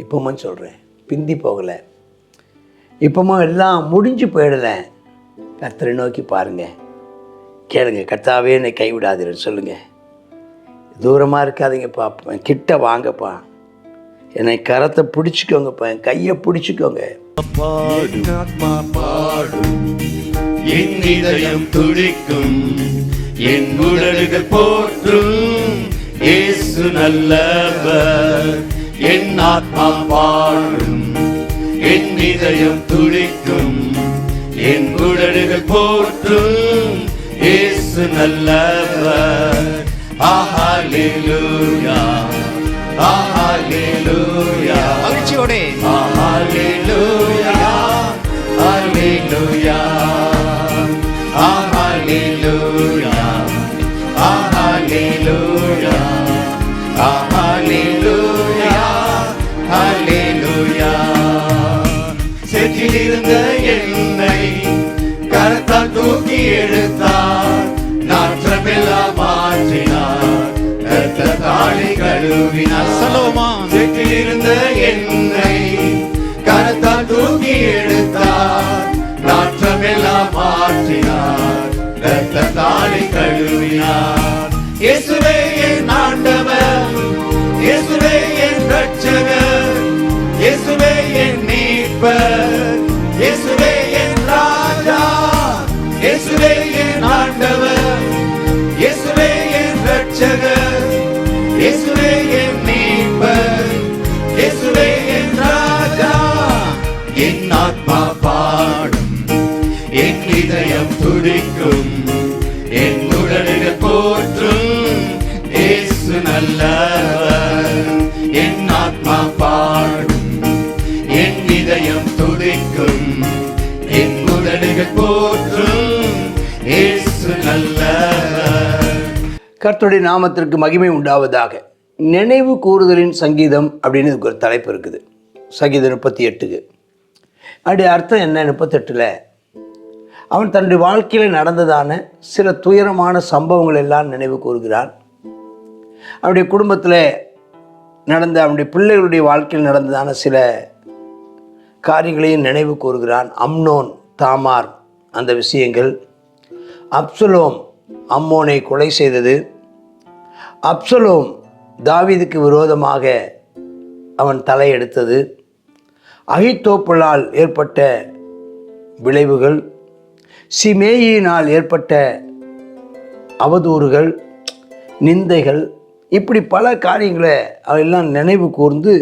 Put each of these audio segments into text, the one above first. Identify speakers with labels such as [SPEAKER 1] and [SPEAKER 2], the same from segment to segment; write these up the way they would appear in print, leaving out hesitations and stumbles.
[SPEAKER 1] இப்போவும் சொல்கிறேன், பிந்தி போகலை. இப்போவும் எல்லாம் முடிஞ்சு போயிடலை. கர்த்தரை நோக்கி பாருங்கள், கேளுங்க. கர்த்தாவே என்னை கைவிடாதீர்கள் சொல்லுங்கள். தூரமாக இருக்காதீங்கப்பா, கிட்ட வாங்கப்பா, என்னை கரத்தை பிடிச்சிக்கோங்கப்பா, என் கையை பிடிச்சிக்கோங்க.
[SPEAKER 2] என் இதயம் துடிக்கும், என் உடல்கள் போற்றும், இயேசு நல்லவர். என் ஆத்மா பாடும், என் இதயம் துடிக்கும், என் உடல்கள் போற்றும், இயேசு நல்லவர். ஹல்லேலூயா, ஹல்லேலூயா,
[SPEAKER 3] மகிழ்ச்சியோடு
[SPEAKER 2] ஹல்லேலூயா, ஹல்லேலூயா, ஹல்லேலூயா, ஹல்லேலூயா, ஹல்லேலூயா, ஹல்லேலூயா. செற்றிலிருந்த என்னை கரத்தால் தூக்கி எடுத்தார், நாற்றமெல்லாம் மாற்றினார், இரத்தத்தாலே கழுவினார். செற்றிலிருந்த என்னை கரத்தால் தூக்கி எடுத்தார், நாற்றமெல்லாம் மாற்றினார், இரத்தத்தாலே கழுவினார். இயேசுவே என் ஆண்டவர், இயேசுவே என் இரட்சகர், இயேசுவே என் மீட்பர், இயேசுவே என் ராஜா, இயேசுவே என் ஆண்டவர், இயேசுவே என் இரட்சகர், இயேசுவே என் மீட்பர், இயேசுவே என் ராஜா. என் ஆத்மா பாடும், என் இதயம் துடிக்கும், என் உடல்கள் போற்றும், இயேசு நல்லவர். என் ஆத்மா பாடும், என் இதயம் துடிக்கும், என் உடல்கள் போற்றும், இயேசு நல்லவர்.
[SPEAKER 1] கர்த்தருடைய நாமத்திற்கு மகிமை உண்டாவதாக. நினைவு கூறுதலின் சங்கீதம் அப்படின்னு இதுக்கு ஒரு தலைப்பு இருக்குது. சங்கீதம் 38க்கு அப்படி அர்த்தம் என்ன? 38 அவன் தன்னுடைய வாழ்க்கையில் நடந்ததான சில துயரமான சம்பவங்கள் எல்லாம் நினைவு கூறுகிறான். அவனுடைய குடும்பத்தில் நடந்த, அவனுடைய பிள்ளைகளுடைய வாழ்க்கையில் நடந்ததான சில காரியங்களையும் நினைவு கூறுகிறான். அம்னோன் தாமார் அந்த விஷயங்கள், அப்சலோம் அம்மோனை கொலை செய்தது, அப்சலோம் தாவீதுக்கு விரோதமாக அவன் தலையெடுத்தது, அகித்தோப்பலால் ஏற்பட்ட விளைவுகள், சிமேயினால் ஏற்பட்ட அவதூறுகள், நிந்தைகள், இப்படி பல காரியங்களை அவெல்லாம் நினைவு கூர்ந்து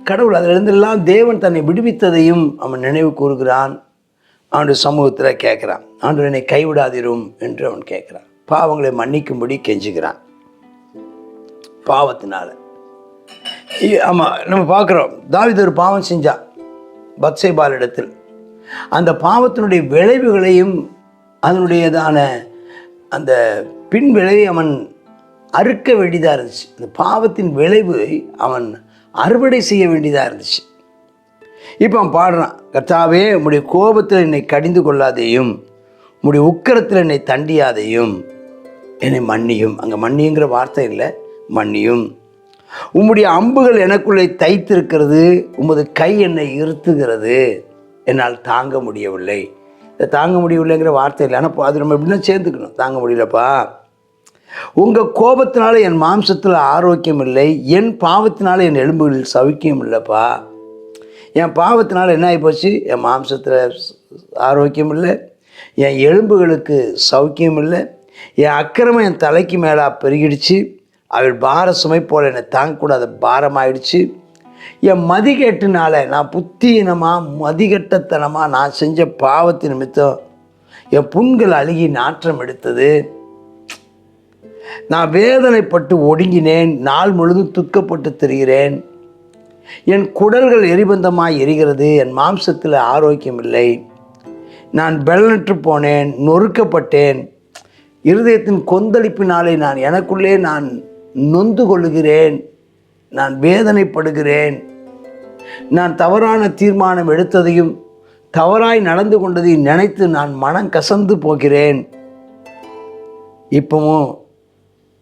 [SPEAKER 1] கடவுள் அதிலிருந்தெல்லாம் தேவன் தன்னை விடுவித்ததையும் அவன் நினைவு கூறுகிறான். அவனுடைய சமூகத்தில் கேட்குறான், ஆண்டவரே என்னை கைவிடாதிரும் என்று அவன் கேட்குறான். பாவங்களை மன்னிக்கும்படி கெஞ்சுகிறான். பாவத்தினால ஆமாம், நம்ம பார்க்குறோம், தாவீது ஒரு பாவம் செஞ்சான் பத்சேபாள் இடத்தில். அந்த பாவத்தினுடைய விளைவுகளையும் அதனுடையதான அந்த பின் விளைவை அவன் அறுக்க வேண்டியதாக இருந்துச்சு. அந்த பாவத்தின் விளைவை அவன் அறுவடை செய்ய வேண்டியதாக இருந்துச்சு. இப்போ அவன் பாடுறான், கர்த்தாவே உம்முடைய கோபத்தில் என்னை கடிந்து கொள்ளாதையும், உம்முடைய உக்கிரத்தில் என்னை தண்டியாதையும், என்னை மன்னியும். அங்கே மன்னியுங்கிற வார்த்தை இல்லை, மன்னியும். உம்முடைய அம்புகள் எனக்குள்ளே தைத்திருக்கிறது, உமது கை என்னை இருத்துகிறது, என்னால் தாங்க முடியவில்லை. இந்த தாங்க முடியவில்லைங்கிற வார்த்தை இல்லை, ஆனால் அது நம்ம எப்படின்னா சேர்ந்துக்கணும். தாங்க முடியலப்பா, உங்கள் கோபத்தினால என் மாம்சத்தில் ஆரோக்கியம் இல்லை, என் பாவத்தினால என் எலும்புகளில் சௌக்கியம் இல்லைப்பா. என் பாவத்தினால என்ன ஆகி போச்சு? என் மாம்சத்தில் ஆரோக்கியம் இல்லை, என் எலும்புகளுக்கு சௌக்கியம் இல்லை, என் அக்கிரமம் என் தலைக்கு மேலே பெருகிடுச்சு, அவள் பார சுமை போல் என்னை தாங்கக்கூடாத பாரமாயிடுச்சு. என் மதிகேட்டுனால, நான் புத்தியினமாக மதிகட்டத்தனமாக நான் செஞ்ச பாவத்தின் நிமித்தம் என் புண்கள் அழுகி நாற்றம் எடுத்தது. நான் வேதனைப்பட்டு ஒடுங்கினேன், நாள் முழுதும் துக்கப்பட்டு திரிகிறேன், என் குடல்கள் எரிபந்தமாய் எரிகிறது, என் மாம்சத்தில் ஆரோக்கியம் இல்லை, நான் பலனற்று போனேன், நொறுக்கப்பட்டேன், இருதயத்தின் கொந்தளிப்பினாலே நான் எனக்குள்ளே நான் நொந்து கொள்ளுகிறேன், நான் வேதனைப்படுகிறேன், நான் தவறான தீர்மானம் எடுத்ததையும் தவறாய் நடந்து கொண்டதையும் நினைத்து நான் மனம் கசந்து போகிறேன். இப்பவும்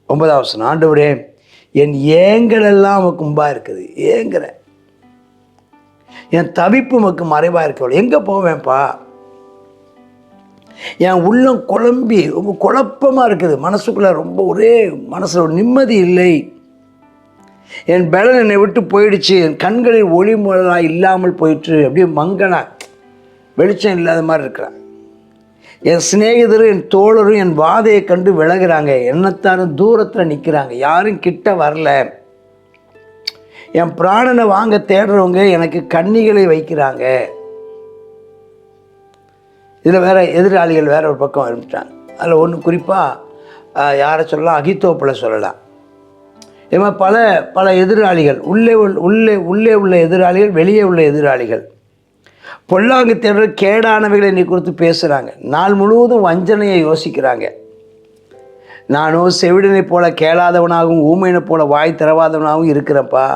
[SPEAKER 1] 9வது ஆண்டவரே, என் ஏங்கலெல்லாம் உமக்கு முன்பாக இருக்குது. ஏங்குறேன், என் தவிப்பு உமக்கு மறைவாக இருக்கவில்லை. எங்கே போவேன்ப்பா? என் உள்ளம் குழம்பி ரொம்ப குழப்பமாக இருக்குது. மனசுக்குள்ளே ரொம்ப ஒரே மனசில் ஒரு நிம்மதி இல்லை. என் பலன் என்னை விட்டு போயிடுச்சு. என் கண்களில் ஒளி முழலாக இல்லாமல் போயிட்டு அப்படியே மங்கனா வெளிச்சம் இல்லாத மாதிரி இருக்கிறான். என் சிநேகிதரும் என் தோழரும் என் வாதையை கண்டு விலகுறாங்க. என்னத்தாரும் தூரத்தில் நிற்கிறாங்க, யாரும் கிட்ட வரல. என் பிராணனை வாங்க தேடுறவங்க எனக்கு கண்ணிகளை வைக்கிறாங்க. இதில் வேற எதிராளிகள் வேற ஒரு பக்கம் இருந்துட்டாங்க. அதில் ஒன்று குறிப்பாக யாரை சொல்லலாம், அகித்தோப்பில் சொல்லலாம். இது மாதிரி பல எதிராளிகள், உள்ளே உள்ள எதிராளிகள், வெளியே உள்ள எதிராளிகள், பொல்லாங்கு தேடுற கேடானவைகளை நீ குறித்து பேசுகிறாங்க. நாள் முழுவதும் வஞ்சனையை யோசிக்கிறாங்க. நானும் செவிடனை போல கேளாதவனாகவும் ஊமையினை போல வாய் திறவாதவனாகவும் இருக்கிறப்பா.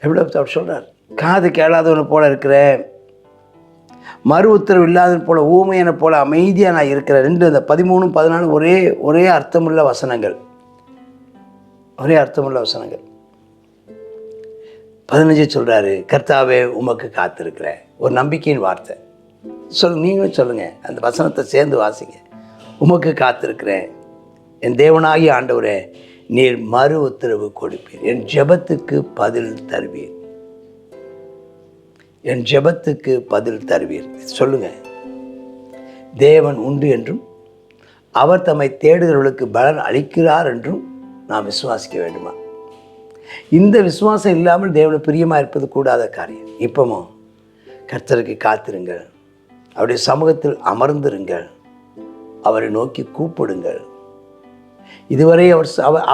[SPEAKER 1] எப்படி அவர் சொல்கிறார், காது கேளாதவனை போல இருக்கிறேன், மறு உத்தரவு இல்லாதவன் போல ஊமையனை போல அமைதியாக நான் இருக்கிறேன். ரெண்டு இந்த 13, 14 ஒரே அர்த்தமுள்ள வசனங்கள். 15 சொல்கிறாரு, கர்த்தாவே உமக்கு காத்திருக்கிறேன். ஒரு நம்பிக்கையின் வார்த்தை. நீங்களும் சொல்லுங்கள், அந்த வசனத்தை சேர்ந்து வாசிங்க. உமக்கு காத்திருக்கிறேன், என் தேவனாகிய ஆண்டவரே, நீர் மறு உத்தரவு கொடுப்பீர், என் ஜெபத்துக்கு பதில் தருவீர். என் ஜெபத்துக்கு பதில் தருவீர். சொல்லுங்க. தேவன் உண்டு என்றும் அவர் தம்மை தேடுகிறவர்களுக்கு பலன் அளிக்கிறார் என்றும் நாம் விசுவாசிக்க வேண்டுமா? இந்த விசுவாசம் இல்லாமல் தேவனை பிரியமாக இருப்பது கூடாத காரியம். இப்போமோ கர்த்தருக்கு காத்திருங்கள், அவருடைய சமூகத்தில் அமர்ந்திருங்கள், அவரை நோக்கி கூப்பிடுங்கள். இதுவரை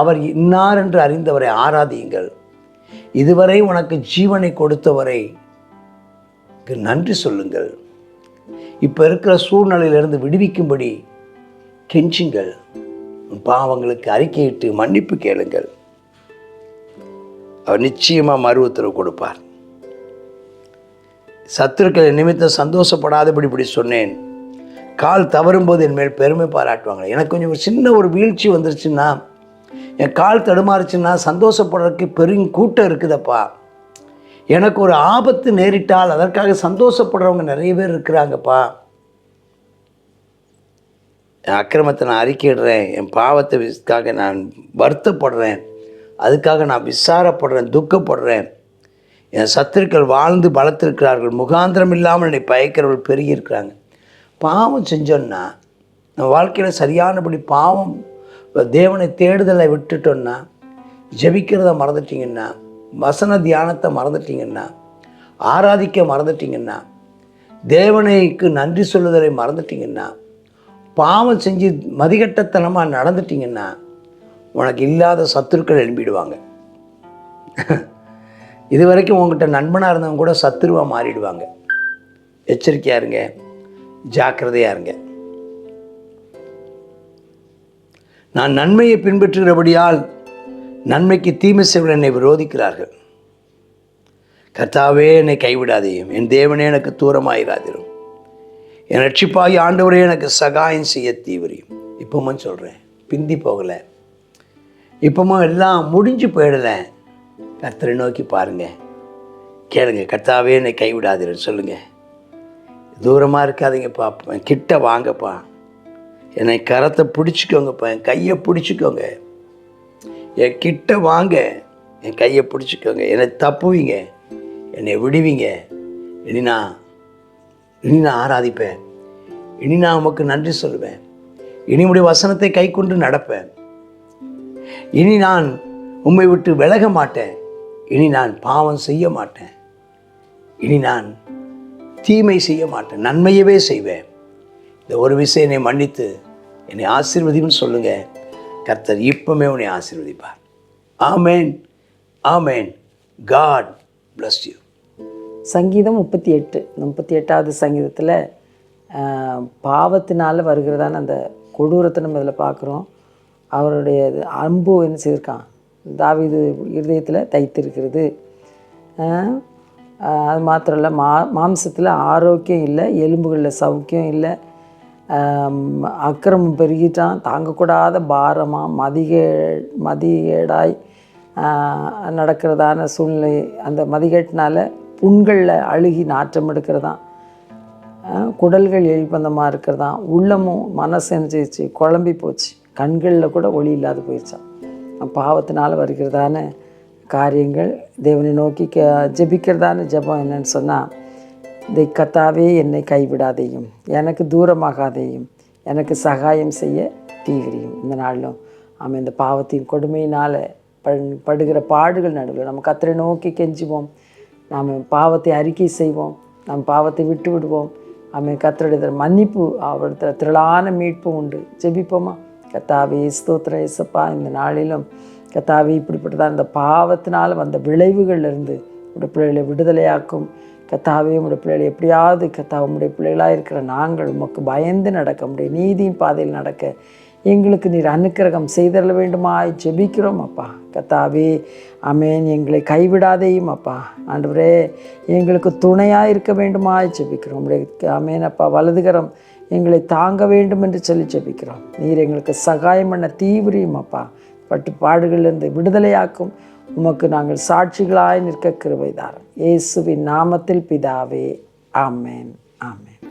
[SPEAKER 1] அவர் இன்னார் என்று அறிந்தவரை ஆராதியுங்கள். இதுவரை உனக்கு ஜீவனை கொடுத்தவரை நன்றி சொல்லுங்கள். இப்போ இருக்கிற சூழ்நிலையிலிருந்து விடுவிக்கும்படி கெஞ்சுங்கள். பாவங்களுக்கு அறிக்கையிட்டு மன்னிப்பு கேளுங்கள். அவர் நிச்சயமாக மறு உத்தரவு கொடுப்பார். சத்துருக்கள் நிமித்தம் சந்தோஷப்படாதபடி இப்படி சொன்னேன். கால் தவறும்போது என் மேல் பெருமை பாராட்டுவாங்க. எனக்கு கொஞ்சம் ஒரு சின்ன ஒரு வீழ்ச்சி வந்துருச்சுன்னா, என் கால் தடுமாறுச்சுன்னா சந்தோஷப்படுறதுக்கு பெருங்கூட்டம் இருக்குதப்பா. எனக்கு ஒரு ஆபத்து நேரிட்டால் அதற்காக சந்தோஷப்படுறவங்க நிறைய பேர் இருக்கிறாங்கப்பா. என் அக்கிரமத்தை நான் அறிக்கையிடுறேன், என் பாவத்தைக்காக நான் வருத்தப்படுறேன், அதுக்காக நான் விசாரப்படுறேன், துக்கப்படுறேன். என் சத்துருக்கள் வாழ்ந்து பலத்திருக்கிறார்கள், முகாந்திரம் இல்லாமல் என்னை பயக்கிறவர்கள் பெருகி இருக்கிறாங்க. பாவம் செஞ்சோன்னா, நம்ம வாழ்க்கையில் சரியானபடி பாவம் தேவனை தேடுதலை விட்டுட்டோன்னா, ஜெபிக்கிறத மறந்துட்டிங்கன்னா, வசன தியானத்தை மறந்துட்டிங்கன்னா, ஆராதிக்க மறந்துட்டிங்கன்னா, தேவனைக்கு நன்றி சொல்லுதலை மறந்துட்டிங்கன்னா, பாவம் செஞ்சு மதிகட்டத்தனமாக நடந்துட்டிங்கன்னா, உனக்கு இல்லாத சத்துருக்கள் எழும்பிடுவாங்க. இது வரைக்கும் உங்கள்கிட்ட நண்பனாக இருந்தவங்க கூட சத்துருவாக மாறிடுவாங்க. எச்சரிக்கையாக இருங்க, ஜாக்கிரதையாக இருங்க. நான் நன்மையை பின்பற்றுகிறபடியால் நன்மைக்கு தீமை செய்வர்கள் என்னை விரோதிக்கிறார்கள். கர்த்தாவே என்னை கைவிடாதேயும், என் தேவனே எனக்கு தூரமாயிராதிரும், என் ரட்சிப்பாகி ஆண்டவரே எனக்கு சகாயம் செய்ய தீவிரியும். இப்பவும் சொல்கிறேன், பிந்தி போகலை, இப்பவும் எல்லாம் முடிஞ்சு போயிடலை. கர்த்தரை நோக்கி பாருங்கள், கேளுங்க. கர்த்தாவே என்னை கைவிடாதீர்கள் சொல்லுங்கள். தூரமாக இருக்காதீங்கப்பா, கிட்ட வாங்கப்பா, என்னை கரத்தை பிடிச்சிக்கோங்கப்பா, என் கையை பிடிச்சிக்கோங்க, என் கிட்ட வாங்க, என் கையை பிடிச்சிக்கோங்க, என்னை தப்புவீங்க, என்னை விடுவீங்க. இனி நான் ஆராதிப்பேன், இனி நான் உமக்கு நன்றி சொல்லுவேன், இனி உடைய வசனத்தை கை கொண்டு நடப்பேன், இனி நான் உம்மை விட்டு விலக மாட்டேன், இனி நான் பாவம் செய்ய மாட்டேன், இனி நான் தீமை செய்ய மாட்டேன், நன்மையவே செய்வேன். இந்த ஒரு விஷயம் என்னை மன்னித்து என்னை ஆசீர்வதின்னு சொல்லுங்கள். கர்த்தர் இப்பவுமே உன்னை ஆசீர்வதிப்பார். ஆமேன், ஆமேன். God bless you.
[SPEAKER 3] சங்கீதம் 38வது சங்கீதத்தில் பாவத்தினால் வருகிறதான அந்த கொடூரத்தை நம்ம இதில் பார்க்குறோம். அவருடைய அம்பு என்ன செய்திருக்கான், தாவீது இருதயத்தில் தைத்திருக்கிறது. அது மாத்திரம் இல்லை, மாம்சத்தில் ஆரோக்கியம் இல்லை, எலும்புகளில் சௌக்கியம் இல்லை, அக்கிரமம் பெருகிட்டான், தாங்கக்கூடாத பாரமாக மதிகேடாய் நடக்கிறதான சூழ்நிலை, அந்த மதிகேட்டினால் புண்களில் அழுகி நாற்றம் எடுக்கிறதான், குடல்கள் எரிபந்தமாக இருக்கிறதான், உள்ளமும் மனசு செஞ்சிச்சு குழம்பி போச்சு, கண்களில் கூட ஒளி இல்லாது போயிடுச்சான். பாவத்தினால் வருகிறதான காரியங்கள். தேவனை நோக்கி ஜெபிக்கிறதான ஜெபம் என்னன்னு சொன்னால், கர்த்தாவே என்னை கைவிடாதேயும், எனக்கு தூரமாகாதேயும், எனக்கு சகாயம் செய்ய தீவிரியும். இந்த நாளிலும் ஆமாம், இந்த பாவத்தின் கொடுமையினால் படுகிற பாடுகள் நடுவில் நம்ம கர்த்தரை நோக்கி கெஞ்சுவோம். நாம் பாவத்தை அறிக்கை செய்வோம், நாம் பாவத்தை விட்டு விடுவோம். ஆமாம், கர்த்தருடைய மன்னிப்பு, அவருடைய திரளான மீட்பு உண்டு. ஜெபிப்போமா? கர்த்தாவே ஸ்தோத்திரம் இயேசப்பா, இந்த நாளிலும் கர்த்தாவே இப்படிப்பட்டதான் இந்த பாவத்தினால் வந்த விளைவுகள்லேருந்து உடைய பிள்ளைகளை விடுதலையாக்கும். கர்த்தாவே உடைய பிள்ளைகளை எப்படியாவது கர்த்தாவே உடைய பிள்ளைகளாக இருக்கிற நாங்கள் உமக்கு பயந்து நடக்க, உடைய நீதியின் பாதையில் நடக்க எங்களுக்கு நீர் அனுக்கிரகம் செய்தரல வேண்டுமாய் ஜெபிக்கிறோம் அப்பா. கர்த்தாவே ஆமென், எங்களை கைவிடாதேயும் அப்பா. ஆண்டவரே, எங்களுக்கு துணையாக இருக்க வேண்டுமாய் ஜெபிக்கிறோம். உடைய ஆமென் அப்பா, வலதுகரம் எங்களை தாங்க வேண்டும் என்று சொல்லி ஜெபிக்கிறோம். நீர் எங்களுக்கு சகாயம் பண்ண தீவிரியும் அப்பா. பட்டு பாடுகளிலிருந்து விடுதலையாக்கும். உமக்கு நாங்கள் சாட்சிகளாய் நிற்க கிருபை தாரும். இயேசுவின் நாமத்தில் பிதாவே, ஆமென், ஆமென்.